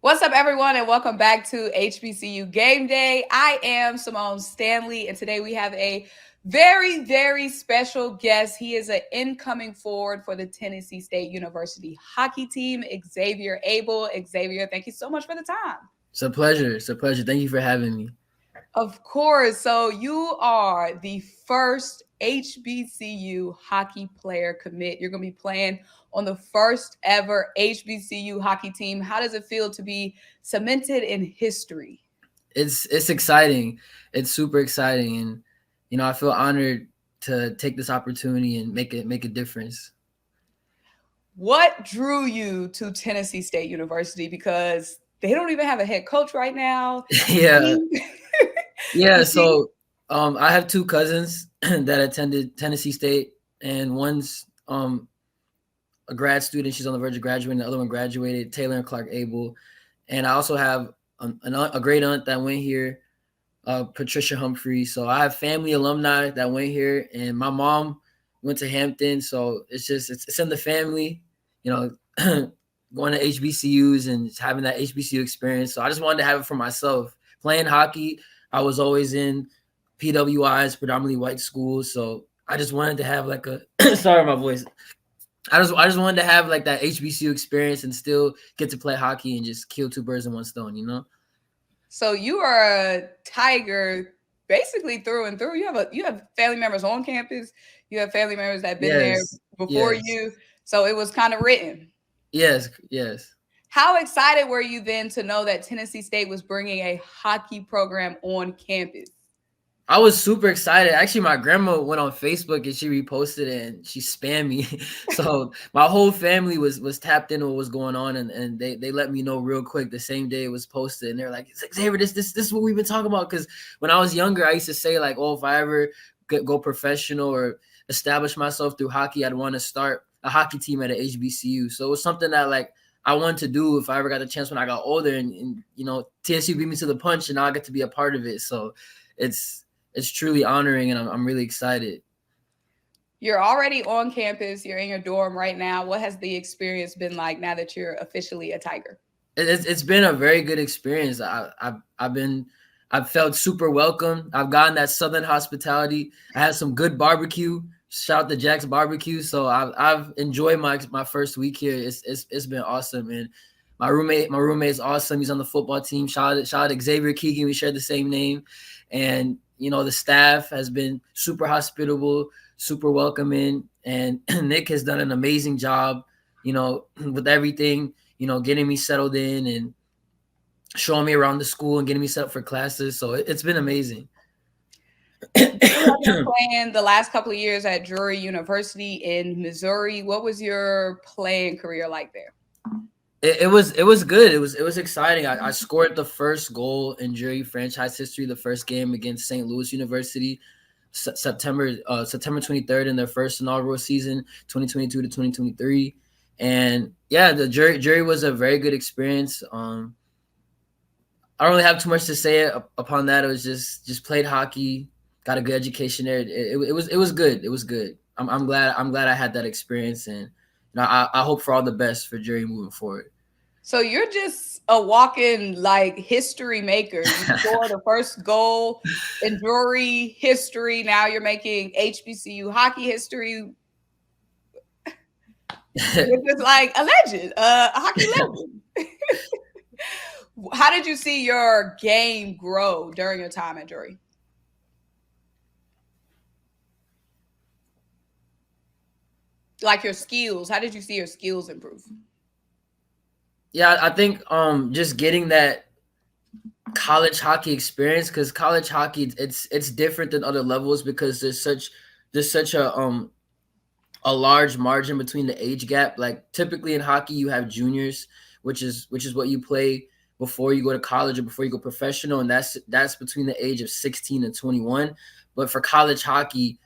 What's up, everyone, and welcome back to HBCU Game Day. I am Symone Stanley, and today we have a very, very special guest. He is an incoming forward for the Tennessee State University hockey team, Xavier Abel. Xavier, thank you so much for the time. It's a pleasure. It's a pleasure. Thank you for having me. Of course. So, you are the first HBCU hockey player commit. You're going to be playing on the first ever HBCU hockey team. How does it feel to be cemented in history? It's exciting. It's super exciting, and I feel honored to take this opportunity and make a difference. What drew you to Tennessee State University? Because they don't even have a head coach right now. Yeah, The yeah. the team, So, I have two cousins that attended Tennessee State, and one's a grad student. She's on the verge of graduating. The other one graduated, Taylor and Clark Abel, and I also have a great aunt that went here, Patricia Humphrey. So I have family alumni that went here, and my mom went to Hampton. So it's in the family, you know, going to HBCUs and having that HBCU experience. So I just wanted to have it for myself. Playing hockey, I was always in PWIs, predominantly white schools. So I just wanted to have like a sorry, my voice. I just wanted to have like that HBCU experience and still get to play hockey and just kill two birds in one stone. so you are a Tiger basically through and through. You have family members on campus. You have family members that have been there Yes, before yes, you. So it was kind of written. yes. How excited were you then to know that Tennessee State was bringing a hockey program on campus? I was super excited. Actually, my grandma went on Facebook and she reposted it and she spammed me. So my whole family was tapped into what was going on, and they let me know real quick the same day it was posted. And they're like, Xavier, this is what we've been talking about. Because when I was younger, I used to say like, oh, if I ever go professional or establish myself through hockey, I'd want to start a hockey team at a HBCU. So it was something that like I wanted to do if I ever got the chance when I got older, and TSU beat me to the punch, and now I get to be a part of it. So it's it's truly honoring, and I'm really excited. You're already on campus. You're in your dorm right now. What has the experience been like now that you're officially a Tiger? It's been a very good experience. I've felt super welcome. I've gotten that Southern hospitality. I had some good barbecue. Shout out to Jack's Barbecue. So I've enjoyed my first week here. It's been awesome, and my roommate is awesome. He's on the football team. Shout out to Xavier Keegan. We share the same name, and the staff has been super hospitable, super welcoming, and Nick has done an amazing job. With everything. Getting me settled in and showing me around the school and getting me set up for classes. So it's been amazing. You have been playing the last couple of years at Drury University in Missouri. What was your playing career like there? It was good. It was exciting. I scored the first goal in Drury franchise history, the first game against St. Louis University, September 23rd in their first inaugural season, 2022 to 2023. And yeah, the jury was a very good experience. I don't really have too much to say upon that. It was just played hockey, got a good education there. It was good. It was good. I'm glad I had that experience, and I hope for all the best for Jerry moving forward. So you're just a walking like history maker. You scored the first goal in Drury history. Now you're making HBCU hockey history. You're just like a legend, a hockey legend. How did you see your game grow during your time at Drury? Like your skills. How did you see your skills improve? Yeah, I think just getting that college hockey experience, because college hockey it's different than other levels because there's such a large margin between the age gap. Like typically in hockey, you have juniors, which is what you play before you go to college or before you go professional, and that's between the age of 16 and 21. But for college hockey,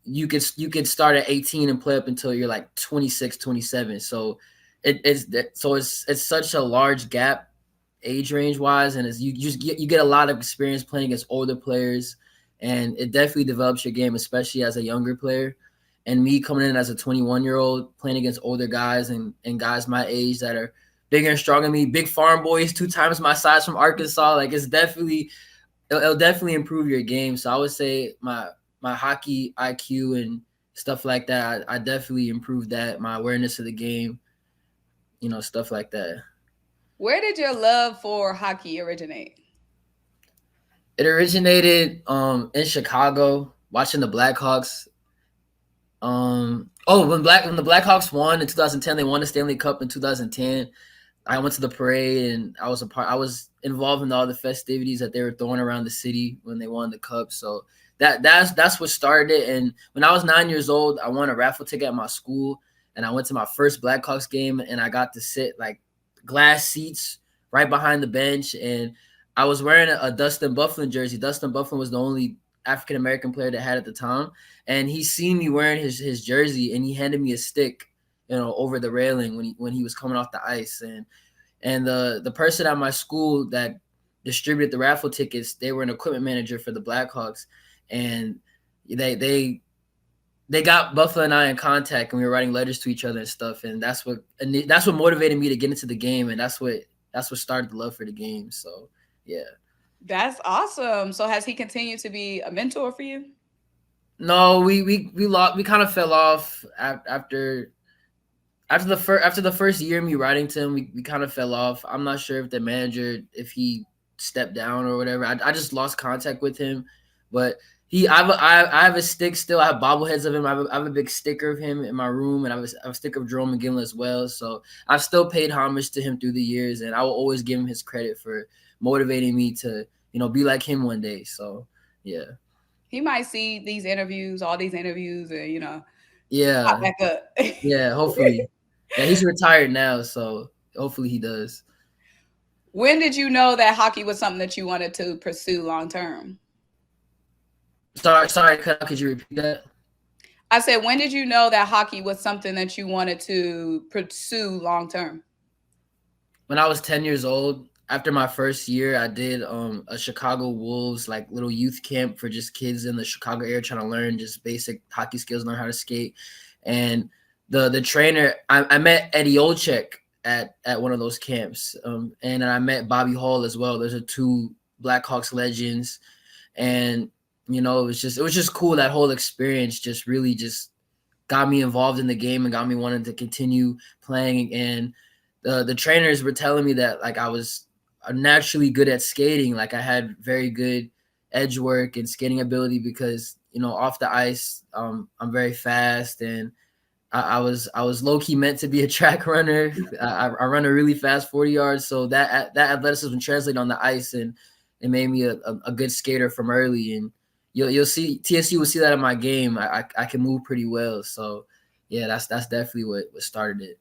you could start at 18 and play up until you're like 26, 27. So it's such a large gap age range wise, and you get a lot of experience playing against older players, and it definitely develops your game, especially as a younger player. And me coming in as a 21-year-old playing against older guys and guys my age that are bigger and stronger than me. Big farm boys, 2 times my size from Arkansas. Like it'll definitely improve your game. So I would say my hockey IQ and stuff like that, I definitely improved that. My awareness of the game, stuff like that. Where did your love for hockey originate? It originated in Chicago, watching the Blackhawks. When the Blackhawks won in 2010, they won the Stanley Cup in 2010. I went to the parade and I was involved in all the festivities that they were throwing around the city when they won the cup. So that's what started it. And when I was 9 years old, I won a raffle ticket at my school, and I went to my first Blackhawks game, and I got to sit like glass seats right behind the bench, and I was wearing a Dustin Byfuglien jersey. Dustin Byfuglien was the only African American player that had at the time, and he seen me wearing his jersey, and he handed me a stick, over the railing when he was coming off the ice. And the person at my school that distributed the raffle tickets, they were an equipment manager for the Blackhawks, and they got Buffalo and I in contact, and we were writing letters to each other and stuff. And that's what motivated me to get into the game, and that's what started the love for the game. So yeah. That's awesome. So has he continued to be a mentor for you? No, we kind of fell off after the first year of me writing to him. We kind of fell off. I'm not sure if the manager, if he stepped down or whatever. I just lost contact with him, but I have a stick still. I have bobbleheads of him. I have a big sticker of him in my room, and I have a sticker of Jerome McGinley as well. So I've still paid homage to him through the years, and I will always give him his credit for motivating me to, be like him one day. So yeah. He might see all these interviews, and Yeah. pop back up. Yeah, hopefully. Yeah, he's retired now, so hopefully he does. When did you know that hockey was something that you wanted to pursue long term? Sorry, could you repeat that? I said, when did you know that hockey was something that you wanted to pursue long term? When I was 10 years old, after my first year, I did a Chicago Wolves like little youth camp for just kids in the Chicago area trying to learn just basic hockey skills, learn how to skate. And the trainer, I met Eddie Olczyk at one of those camps, and I met Bobby Hall as well. Those are two Blackhawks legends, and it was just cool. That whole experience just really just got me involved in the game and got me wanting to continue playing. And the trainers were telling me that like I was naturally good at skating. Like I had very good edge work and skating ability because off the ice, I'm very fast, and I was low key meant to be a track runner. I run a really fast 40 yards, so that athleticism translated on the ice, and it made me a good skater from early. And you'll see TSU will see that in my game. I can move pretty well, so yeah, that's definitely what started it.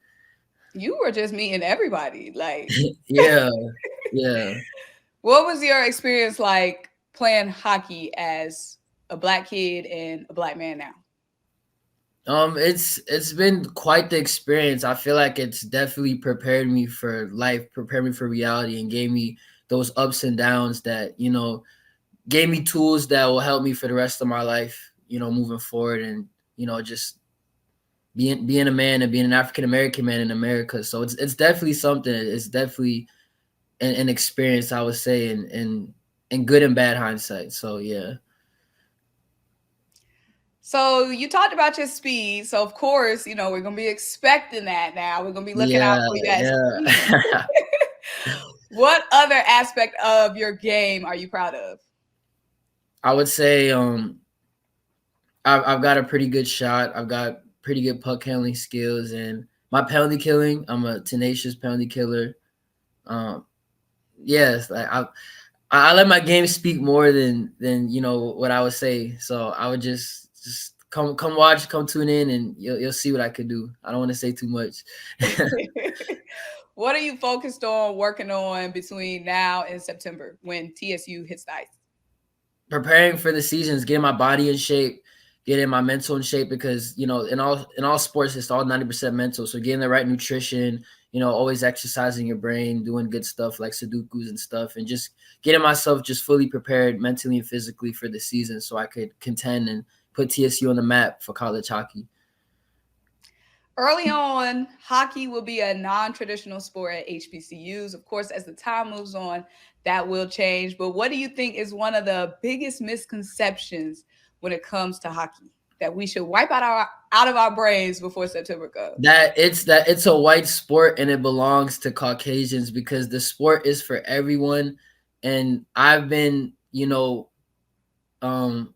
You were just meeting everybody, like. Yeah. What was your experience like playing hockey as a Black kid and a Black man now? It's been quite the experience. I feel like it's definitely prepared me for life, prepared me for reality, and gave me those ups and downs that, gave me tools that will help me for the rest of my life, moving forward, and, just being a man and being an African American man in America. So it's definitely something. It's definitely an experience, I would say, in good and bad hindsight. So yeah. So you talked about your speed. So of course, we're gonna be expecting that now. We're gonna be looking out for you at speed. What other aspect of your game are you proud of? I would say I've got a pretty good shot. I've got pretty good puck handling skills, and my penalty killing, I'm a tenacious penalty killer. Yes, like I let my game speak more than what I would say. So I would just come watch, come tune in, and you'll see what I could do. I don't want to say too much. What are you focused on working on between now and September when TSU hits the ice? Preparing for the seasons, getting my body in shape, getting my mental in shape, because in all sports it's all 90% mental. So getting the right nutrition, always exercising your brain, doing good stuff like Sudokus and stuff, and just getting myself just fully prepared mentally and physically for the season so I could contend and put TSU on the map for college hockey. Early on, hockey will be a non-traditional sport at HBCUs. Of course, as the time moves on, that will change. But what do you think is one of the biggest misconceptions when it comes to hockey that we should wipe out of our brains before September comes? That it's a white sport and it belongs to Caucasians because the sport is for everyone. And um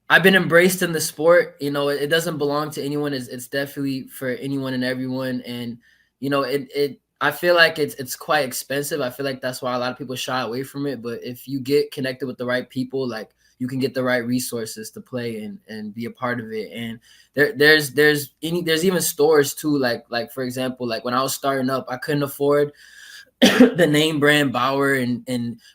I've been embraced in the sport. It doesn't belong to anyone. It's definitely for anyone and everyone. And it I feel like it's quite expensive. I feel like that's why a lot of people shy away from it. But if you get connected with the right people, like you can get the right resources to play and be a part of it. And there's even stores too. Like for example, like when I was starting up, I couldn't afford the name brand Bauer and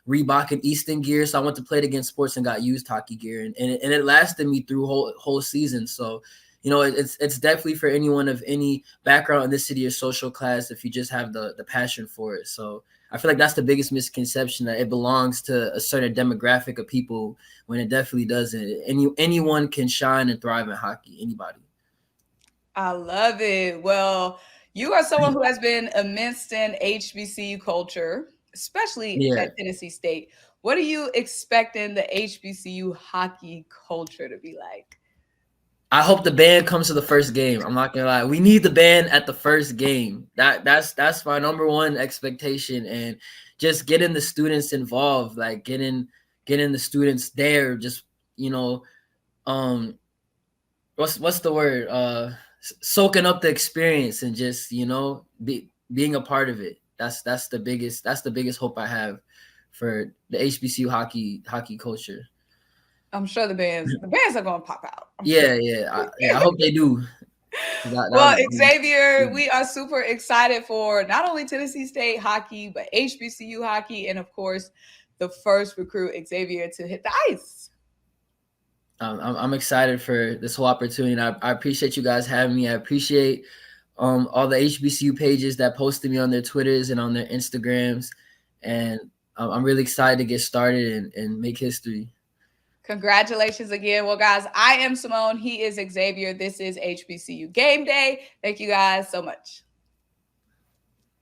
Reebok and Easton gear. So I went to Play It Again Sports and got used hockey gear, and it lasted me through whole season. So it's definitely for anyone of any background in this city or social class if you just have the passion for it. So I feel like that's the biggest misconception, that it belongs to a certain demographic of people, when it definitely doesn't. Anyone can shine and thrive in hockey. Anybody. I love it. Well, you are someone who has been immersed in HBCU culture, especially Yeah. at Tennessee State. What are you expecting the HBCU hockey culture to be like? I hope the band comes to the first game. I'm not gonna lie. We need the band at the first game. That's my number one expectation. And just getting the students involved, like getting the students there, just you know, um what's the word? Soaking up the experience and just, being a part of it. That's the biggest hope I have for the HBCU hockey culture. I'm sure the bands are going to pop out. I'm sure. Yeah. I hope they do. Well, That Xavier, we are super excited for not only Tennessee State hockey, but HBCU hockey, and of course, the first recruit, Xavier, to hit the ice. I'm excited for this whole opportunity. And I appreciate you guys having me. I appreciate all the HBCU pages that posted me on their Twitters and on their Instagrams. And I'm really excited to get started and make history. Congratulations again. Well, guys, I am Symone. He is Xavier. This is HBCU Game Day. Thank you guys so much.